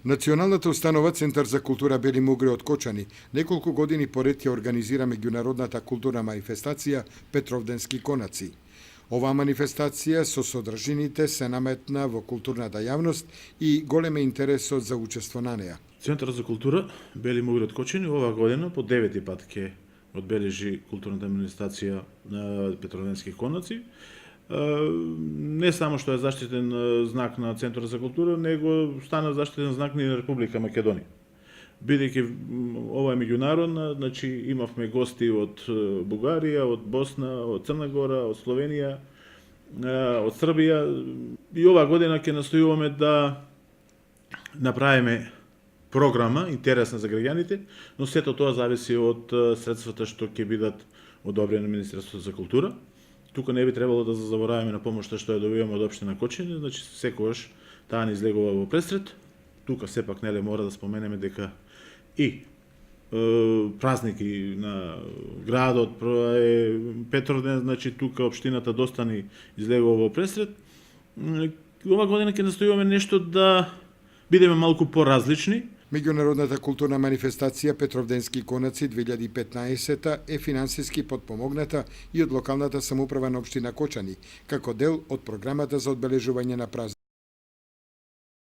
Националната установа Центар за култура Бели Мугре од Кочани неколку години поред ќе организира меѓународната културна манифестација Петровденски конаци. Оваа манифестација со содржините се наметна во културната јавност и голем е интересот за учество на неа. Центар за култура Бели Мугре од Кочани оваа година по 9-ти пат ќе одбележи културната манифестација на Петровденски конаци. Не само што е заштитен знак на Центарот за култура, него стана заштитен знак на Република Македонија. Бидејќи ова е меѓународна, значи имавме гости од Бугарија, од Босна, од Црна Гора, од Словенија, од Србија. И оваа година ќе настојуваме да направиме програма интересна за граѓаните, но сето тоа зависи од средствата што ќе бидат одобрени на Министерството за култура. Тука не би требало да забораваме на помошта што ја добиваме од општина Кочани, значи секогаш таа ни излегува во пресред. Тука сепак неле мора да споменеме дека и празники на градот е Петровден, значи тука општината доста ни излегува во пресред. Ова година ќе настојуваме нешто да бидеме малку поразлични. Меѓународната културна манифестација Петровденски конаци 2015 е финансиски подпомогната и од локалната самоуправа на општина Кочани, како дел од програмата за одбележување на празник.